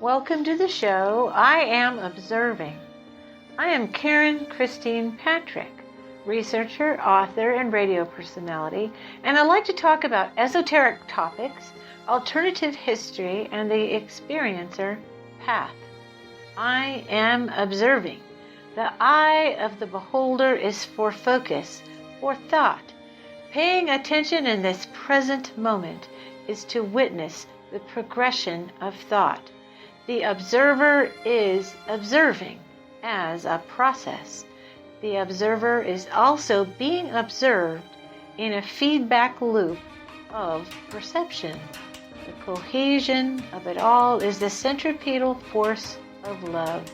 Welcome to the show. I am observing. I am Karen Christine Patrick, researcher, author, and radio personality, and I like to talk about esoteric topics, alternative history, and the experiencer path. I am observing. The eye of the beholder is for focus, for thought. Paying attention in this present moment is to witness the progression of thought. The observer is observing as a process. The observer is also being observed in a feedback loop of perception. The cohesion of it all is the centripetal force of love.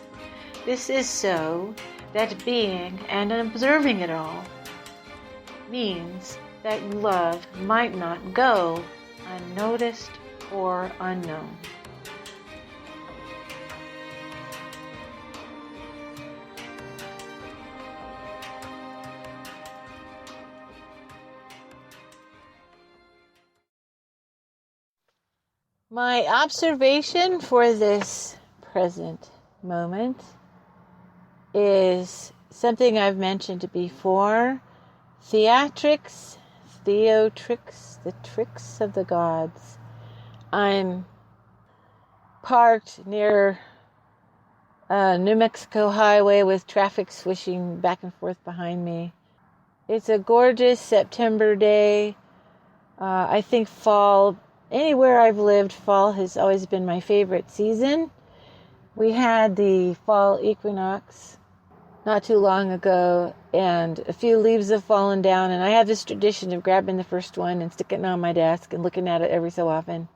This is so that being and observing it all means that love might not go unnoticed or unknown. My observation for this present moment is something I've mentioned before. THEATRICS, THEOTRICS, the tricks of the gods. I'm parked near New Mexico highway with traffic swishing back and forth behind me. It's a gorgeous September day. I think fall, anywhere I've lived, fall has always been my favorite season. We had the fall equinox not too long ago, and a few leaves have fallen down, and I have this tradition of grabbing the first one and sticking it on my desk and looking at it every so often.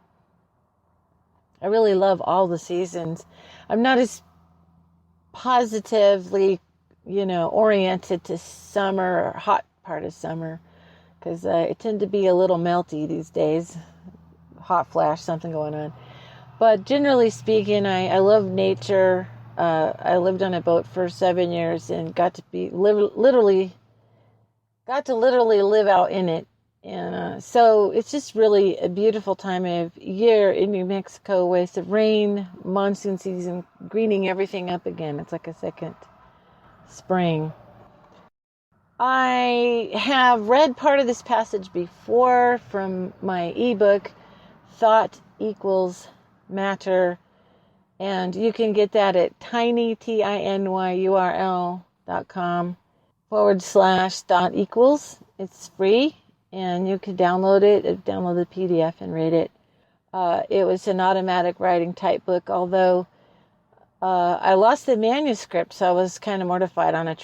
I really love all the seasons. I'm not as positively, oriented to summer or hot part of summer, because I tend to be a little melty these days. Hot flash, something going on. But generally speaking, I love nature. I lived on a boat for 7 years and got to literally live out in it. And so it's just really a beautiful time of year in New Mexico with the rain, monsoon season, greening everything up again. It's like a second spring. I have read part of this passage before from my ebook, Thought Equals Matter, and you can get that at tinyurl.com/thought equals. It's free, and you can download it, download the PDF and read it. It was an automatic writing type book, although I lost the manuscript, so I was kind of mortified on a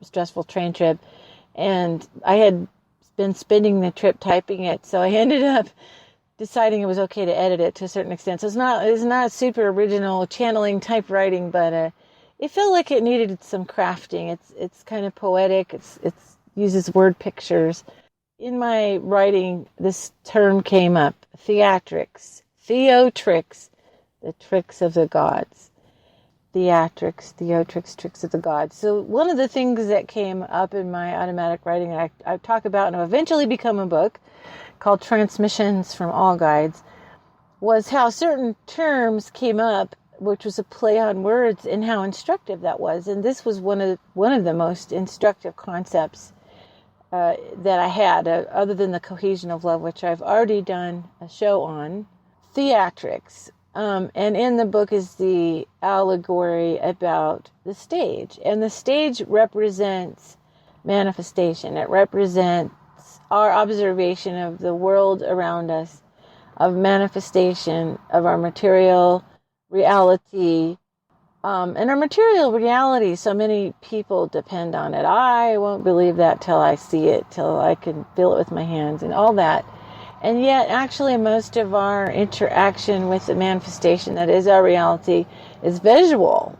stressful train trip, and I had been spending the trip typing it, so I ended up deciding it was okay to edit it to a certain extent. So it's not super original channeling type writing, but it felt like it needed some crafting. It's kind of poetic. It uses word pictures. In my writing, this term came up: theatrics, theotricks, the tricks of the gods. Theatrics, theotricks, tricks of the gods. So one of the things that came up in my automatic writing, I talk about and have eventually become a book called Transmissions from All Guides, was how certain terms came up, which was a play on words, and how instructive that was. And this was one of the most instructive concepts that I had, other than the cohesion of love, which I've already done a show on. Theatrics. And in the book is the allegory about the stage. And the stage represents manifestation. It represents our observation of the world around us, of manifestation of our material reality. And our material reality, so many people depend on it. I won't believe that till I see it, till I can feel it with my hands and all that. And yet, actually, most of our interaction with the manifestation that is our reality is visual.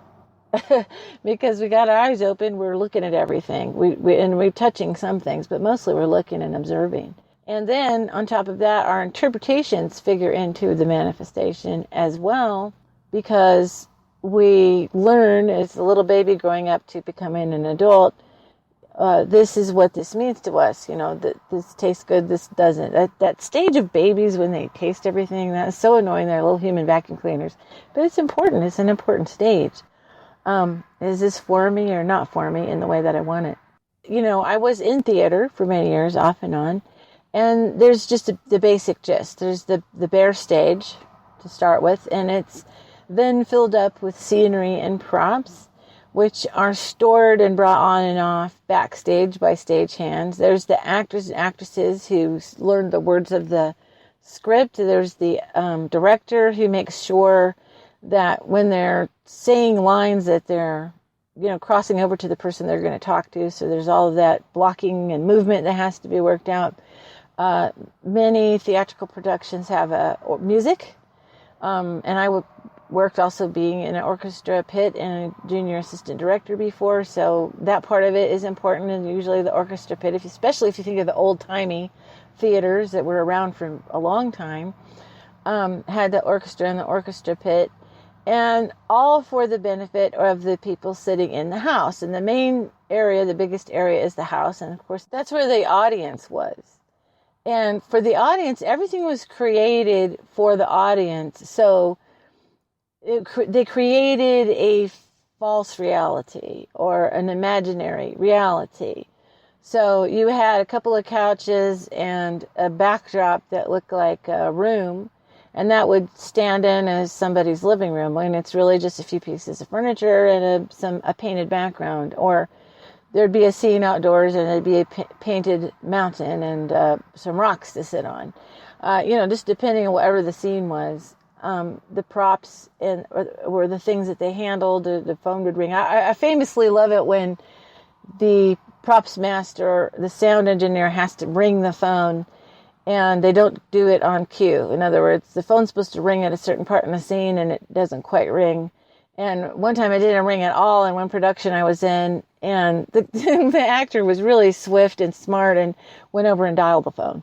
Because we got our eyes open, we're looking at everything. We're touching some things, but mostly we're looking and observing. And then, on top of that, our interpretations figure into the manifestation as well, because we learn as a little baby growing up to becoming an adult this is what this means to us, that this tastes good, this doesn't. That stage of babies when they taste everything, that is so annoying. They're little human vacuum cleaners. But it's important. It's an important stage. Is this for me or not for me in the way that I want it? I was in theater for many years, off and on. And there's just the basic gist. There's the bare stage to start with, and it's then filled up with scenery and props, which are stored and brought on and off backstage by stagehands. There's the actors and actresses who learn the words of the script. There's the director who makes sure that when they're saying lines that they're, crossing over to the person they're going to talk to. So there's all of that blocking and movement that has to be worked out. Many theatrical productions have music, and I worked also being in an orchestra pit and a junior assistant director before, so that part of it is important. And usually the orchestra pit, especially if you think of the old-timey theaters that were around for a long time, had the orchestra and the orchestra pit, and all for the benefit of the people sitting in the house. And the main area, the biggest area, is the house, and of course that's where the audience was. And for the audience, everything was created for the audience, so they created a false reality or an imaginary reality. So you had a couple of couches and a backdrop that looked like a room, and that would stand in as somebody's living room when it's really just a few pieces of furniture and a painted background. Or there'd be a scene outdoors and there'd be a painted mountain and some rocks to sit on. Just depending on whatever the scene was. The props or the things that they handled, the phone would ring. I famously love it when the props master, the sound engineer, has to ring the phone, and they don't do it on cue. In other words, the phone's supposed to ring at a certain part in the scene, and it doesn't quite ring. And one time it didn't ring at all in one production I was in, and the actor was really swift and smart and went over and dialed the phone.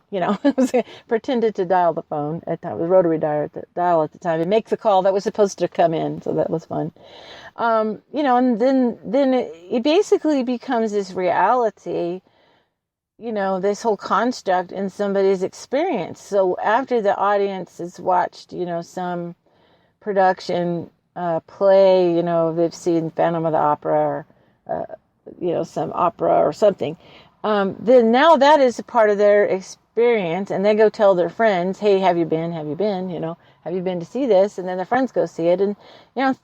Pretended to dial the phone at the time. It was rotary dial at the time, and make the call that was supposed to come in. So that was fun. And then it basically becomes this reality, this whole construct in somebody's experience. So after the audience has watched, some production, play, they've seen Phantom of the Opera or, some opera or something, then now that is a part of their experience, and they go tell their friends, hey, have you been, have you been to see this? And then their friends go see it. And,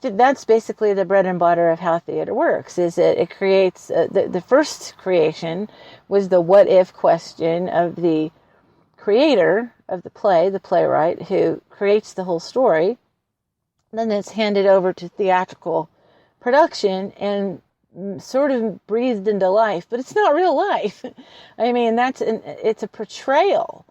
that's basically the bread and butter of how theater works, is that it creates, the first creation was the what if question of the creator of the play, the playwright, who creates the whole story. Then it's handed over to theatrical production and sort of breathed into life, but it's not real life. I mean, it's a portrayal.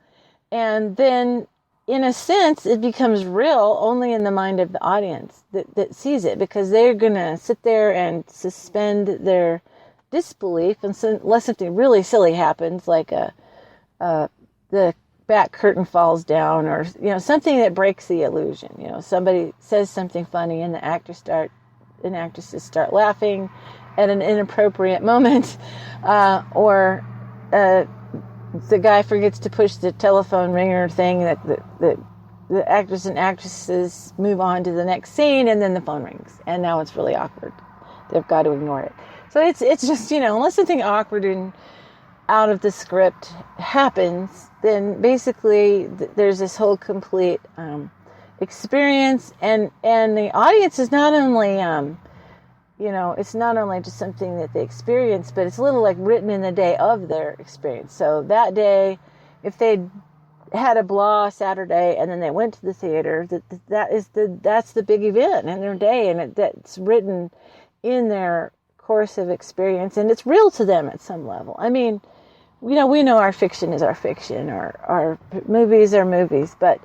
And then, in a sense, it becomes real only in the mind of the audience that sees it, because they're going to sit there and suspend their disbelief unless something really silly happens, like the back curtain falls down, or something that breaks the illusion. Somebody says something funny and the actresses start laughing at an inappropriate moment, or the guy forgets to push the telephone ringer thing, that the actors and actresses move on to the next scene, and then the phone rings, and now it's really awkward. They've got to ignore it. So it's just, unless something awkward and out of the script happens, then basically there's this whole complete experience, and the audience is not only it's not only just something that they experience, but it's a little like written in the day of their experience. So that day, if they had a blah Saturday and then they went to the theater, that's the big event in their day, and that's written in their course of experience, and it's real to them at some level. I mean, we know our fiction is our fiction, our movies are movies, but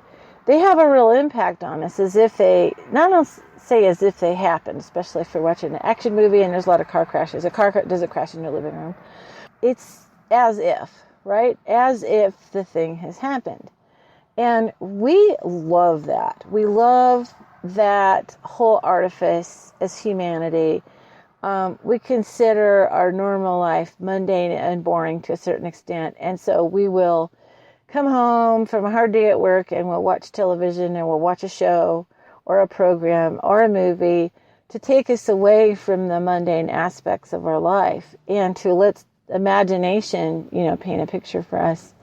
they have a real impact on us, as if they, not only say as if they happen, especially if you're watching an action movie and there's a lot of car crashes. A car doesn't crash in your living room. It's as if, right? As if the thing has happened. And we love that. We love that whole artifice as humanity. we consider our normal life mundane and boring to a certain extent. And so we will come home from a hard day at work and we'll watch television and we'll watch a show or a program or a movie to take us away from the mundane aspects of our life and to let imagination, paint a picture for us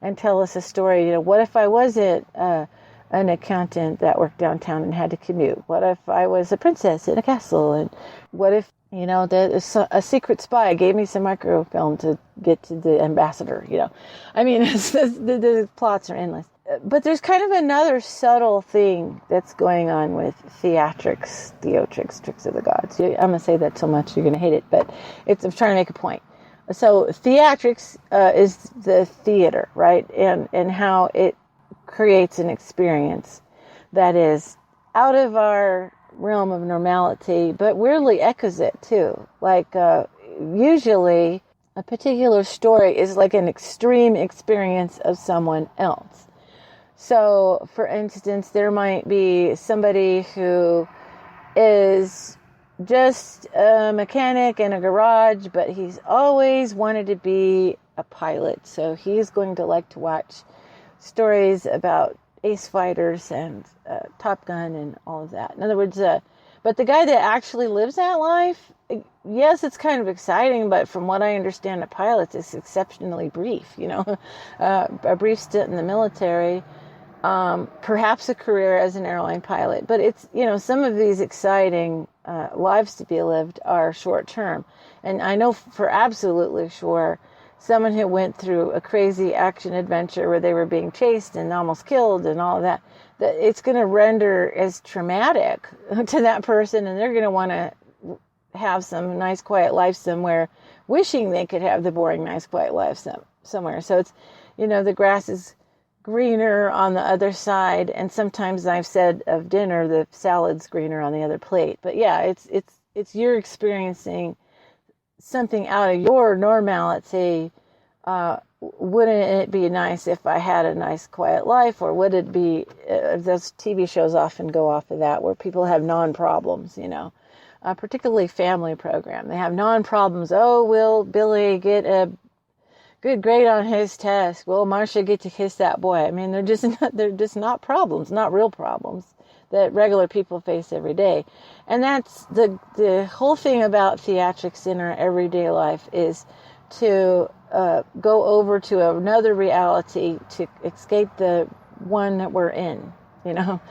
and tell us a story. What if I wasn't an accountant that worked downtown and had to commute? What if I was a princess in a castle? And what if, a secret spy gave me some microfilm to get to the ambassador? I mean, the plots are endless. But there's kind of another subtle thing that's going on with theatrics, THEATRICS, tricks of the gods. I'm going to say that so much you're going to hate it, but I'm trying to make a point. So theatrics is the theater, right? And how it creates an experience that is out of our realm of normality, but weirdly echoes it too. Like usually a particular story is like an extreme experience of someone else. So, for instance, there might be somebody who is just a mechanic in a garage, but he's always wanted to be a pilot. So he's going to like to watch stories about ace fighters and Top Gun and all of that. In other words, but the guy that actually lives that life, yes, it's kind of exciting, but from what I understand, a pilot is exceptionally brief, a brief stint in the military. Perhaps a career as an airline pilot, but it's, some of these exciting lives to be lived are short term. And I know for absolutely sure someone who went through a crazy action adventure where they were being chased and almost killed and all of that it's going to render as traumatic to that person, and they're going to want to have some nice quiet life somewhere, wishing they could have the boring nice quiet life somewhere. So it's, the grass is greener on the other side, and sometimes I've said of dinner the salad's greener on the other plate. But yeah, it's you're experiencing something out of your normality. Wouldn't it be nice if I had a nice quiet life? Or would it be, those TV shows often go off of that, where people have non-problems, particularly family program. They have non-problems. Oh, will Billy get a good grade on his test? Will Marcia get to kiss that boy? I mean, they're just not problems, not real problems that regular people face every day. And that's the whole thing about theatrics in our everyday life, is to go over to another reality to escape the one that we're in, and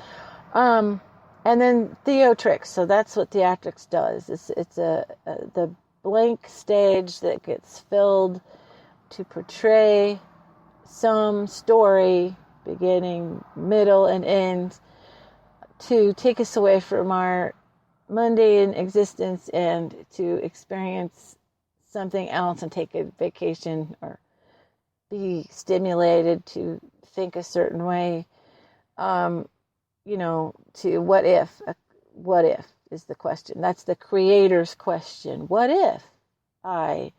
then THEATRICS. So that's what theatrics does. It's the blank stage that gets filled to portray some story, beginning, middle, and end, to take us away from our mundane existence and to experience something else and take a vacation or be stimulated to think a certain way, to what if is the question. That's the creator's question. What if I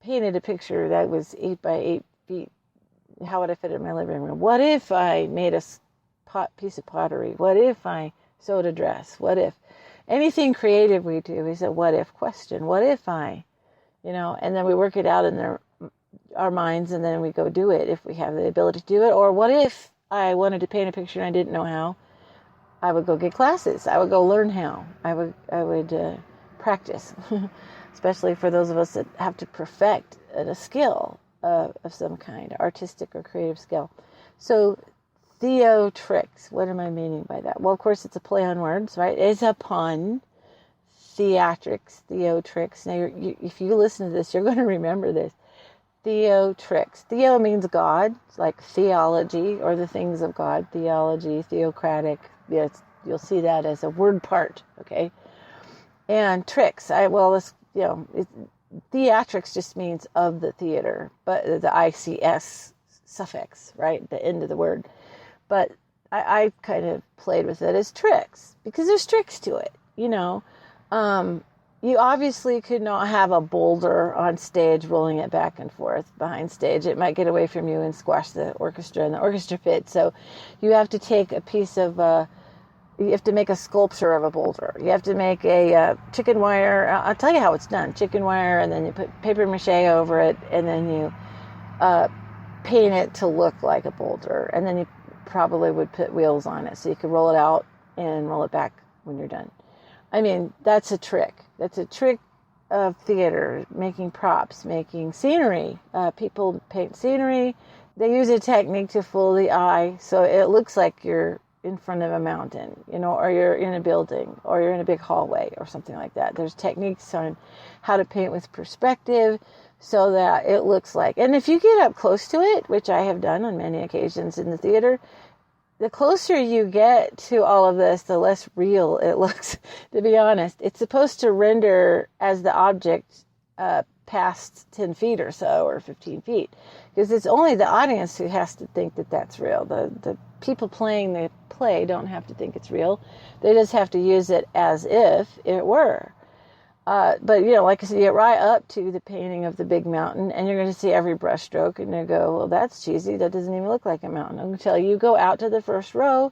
painted a picture that was 8 by 8 feet? How would I fit it in my living room? What if I made a piece of pottery? What if I sewed a dress? What if? Anything creative we do is a what if question. What if I, and then we work it out in our minds, and then we go do it if we have the ability to do it. Or what if I wanted to paint a picture and I didn't know how? I would go get classes. I would go learn how. I would practice, especially for those of us that have to perfect a skill of some kind, artistic or creative skill. So THEATRICS, what am I meaning by that? Well, of course, it's a play on words, right? It's a pun. Theatrics, THEATRICS. Now, if you listen to this, you're going to remember this. THEATRICS. Theo means God. It's like theology, or the things of God. Theology, theocratic. Yes, you'll see that as a word part, okay? And tricks. Theatrics just means of the theater, but the ICS suffix, right? The end of the word. But I kind of played with it as tricks, because there's tricks to it, You obviously could not have a boulder on stage rolling it back and forth behind stage. It might get away from you and squash the orchestra in the orchestra pit. So you have to take a piece of you have to make a sculpture of a boulder. You have to make a chicken wire. I'll tell you how it's done. Chicken wire, and then you put paper mache over it, and then you paint it to look like a boulder. And then you probably would put wheels on it so you could roll it out and roll it back when you're done. I mean, that's a trick. That's a trick of theater, making props, making scenery. People paint scenery. They use a technique to fool the eye so it looks like you're in front of a mountain, or you're in a building, or you're in a big hallway or something like that. There's techniques on how to paint with perspective so that it looks like, and if you get up close to it, which I have done on many occasions in the theater, the closer you get to all of this, the less real it looks, to be honest. It's supposed to render as the object past 10 feet or so, or 15 feet, because it's only the audience who has to think that that's real. The people playing the play don't have to think it's real. They just have to use it as if it were. But, like I said, you get right up to the painting of the big mountain, and you're going to see every brush stroke, and you go, well, that's cheesy. That doesn't even look like a mountain. I'm going to tell you, go out to the first row,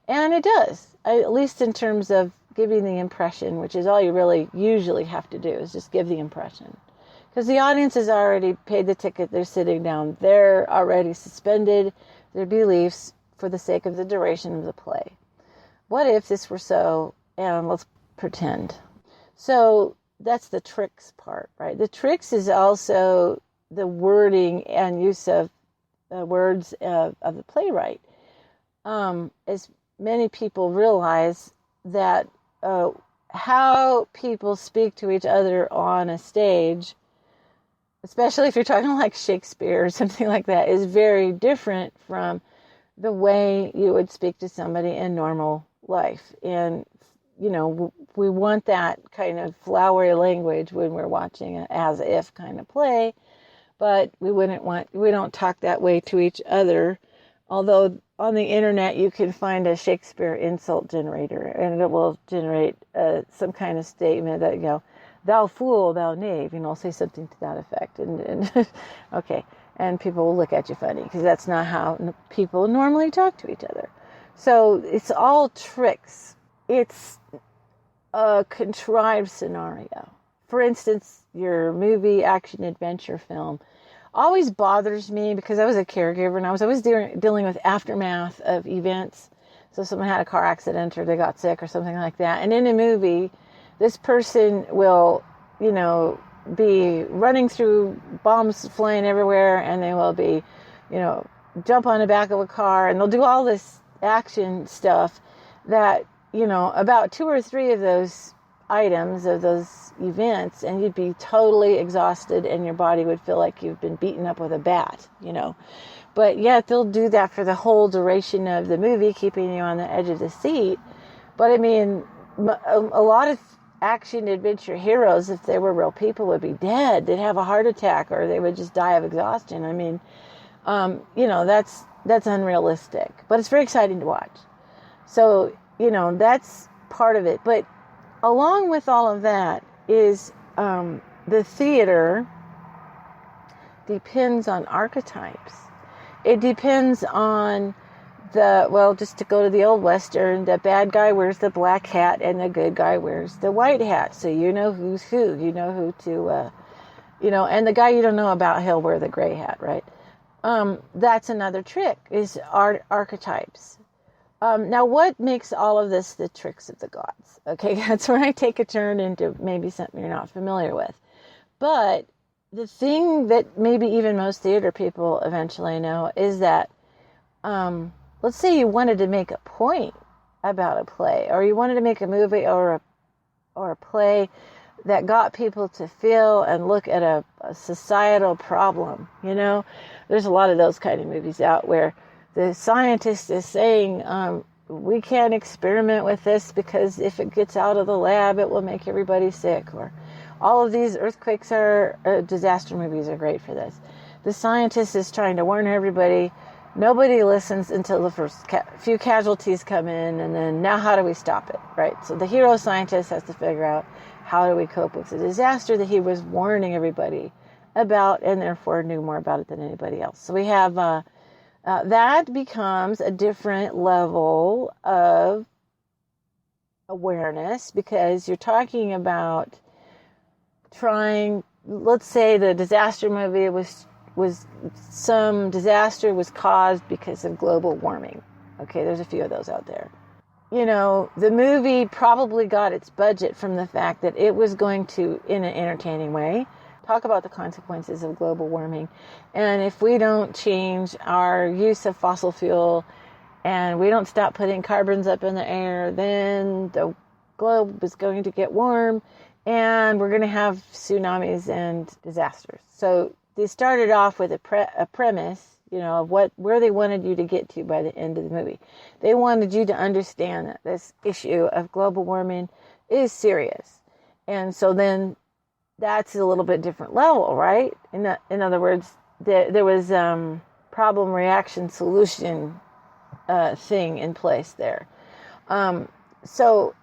and it does, at least in terms of giving the impression, which is all you really usually have to do, is just give the impression. Because the audience has already paid the ticket. They're sitting down. They're already suspended their beliefs for the sake of the duration of the play. What if this were so, and let's pretend. So that's the tricks part, right? The tricks is also the wording and use of words of the playwright. As many people realize that how people speak to each other on a stage, especially if you're talking like Shakespeare or something like that, is very different from the way you would speak to somebody in normal life. And we want that kind of flowery language when we're watching an as-if kind of play, but we don't talk that way to each other. Although on the internet you can find a Shakespeare insult generator, and it will generate some kind of statement that, thou fool, thou knave, say something to that effect. And okay, and people will look at you funny because that's not how people normally talk to each other. So it's all tricks. It's a contrived scenario. For instance, your movie, action, adventure film always bothers me because I was a caregiver and I was always dealing with aftermath of events. So someone had a car accident or they got sick or something like that. And in a movie, this person will, be running through, bombs flying everywhere, and they will be, jump on the back of a car, and they'll do all this action stuff that, about 2 or 3 of those items, of those events, and you'd be totally exhausted and your body would feel like you've been beaten up with a bat, But yet they'll do that for the whole duration of the movie, keeping you on the edge of the seat. But I mean, a lot of action adventure heroes, if they were real people, would be dead. They'd have a heart attack or they would just die of exhaustion. I mean, that's unrealistic, but it's very exciting to watch. So, that's part of it. But along with all of that is the theater depends on archetypes. It depends on just to go to the old Western, the bad guy wears the black hat and the good guy wears the white hat. So you know who's who. You know who to, and the guy you don't know about, he'll wear the gray hat, right? That's another trick, is archetypes. Now, what makes all of this the tricks of the gods? Okay, that's where I take a turn into maybe something you're not familiar with. But the thing that maybe even most theater people eventually know is that, let's say you wanted to make a point about a play, or you wanted to make a movie or a play that got people to feel and look at a societal problem. There's a lot of those kind of movies out where the scientist is saying, we can't experiment with this because if it gets out of the lab, it will make everybody sick. Or all of these earthquakes disaster movies are great for this. The scientist is trying to warn everybody. Nobody listens until the first few casualties come in, and then now how do we stop it, right? So the hero scientist has to figure out, how do we cope with the disaster that he was warning everybody about, and therefore knew more about it than anybody else. So we have that becomes a different level of awareness, because you're talking about let's say the disaster movie was some disaster was caused because of global warming. Okay, there's a few of those out there. The movie probably got its budget from the fact that it was going to, in an entertaining way, talk about the consequences of global warming. And if we don't change our use of fossil fuel and we don't stop putting carbons up in the air, then the globe is going to get warm and we're going to have tsunamis and disasters. So they started off with a premise, of where they wanted you to get to by the end of the movie. They wanted you to understand that this issue of global warming is serious. And so then that's a little bit different level, right? In other words, there was problem, reaction, solution thing in place there. So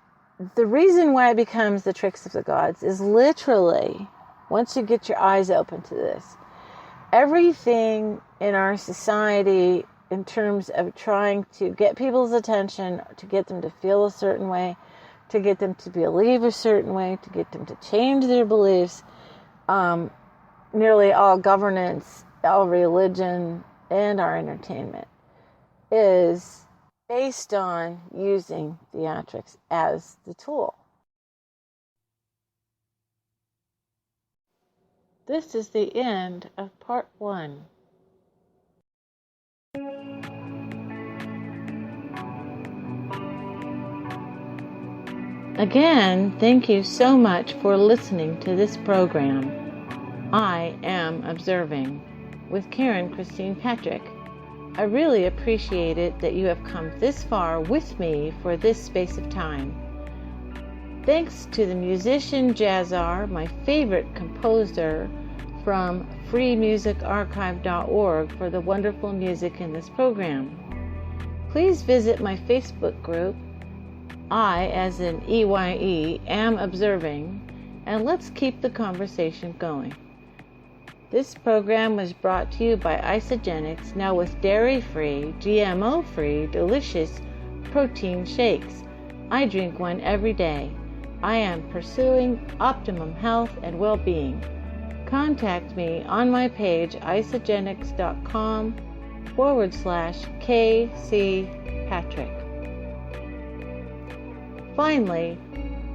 the reason why it becomes the tricks of the gods is literally, once you get your eyes open to this, everything in our society in terms of trying to get people's attention, to get them to feel a certain way, to get them to believe a certain way, to get them to change their beliefs, nearly all governance, all religion, and our entertainment is based on using theatrics as the tool. This is the end of part 1. Again, thank you so much for listening to this program. I am Observing with Karen Christine Patrick. I really appreciate it that you have come this far with me for this space of time. Thanks to the musician Jazzar, my favorite composer from freemusicarchive.org, for the wonderful music in this program. Please visit my Facebook group, I, as in EYE, am observing, and let's keep the conversation going. This program was brought to you by Isagenix, now with dairy-free, GMO-free, delicious protein shakes. I drink one every day. I am pursuing optimum health and well-being. Contact me on my page, isagenix.com/KC Patrick. Finally,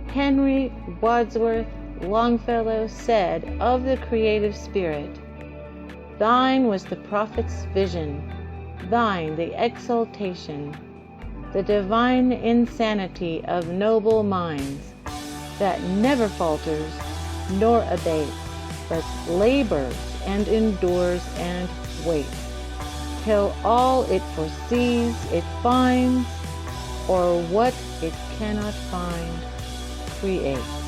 Henry Wadsworth Longfellow said of the creative spirit, "Thine was the prophet's vision, thine the exaltation, the divine insanity of noble minds, that never falters nor abates, but labors and endures and waits, till all it foresees it finds, or what it cannot find creates."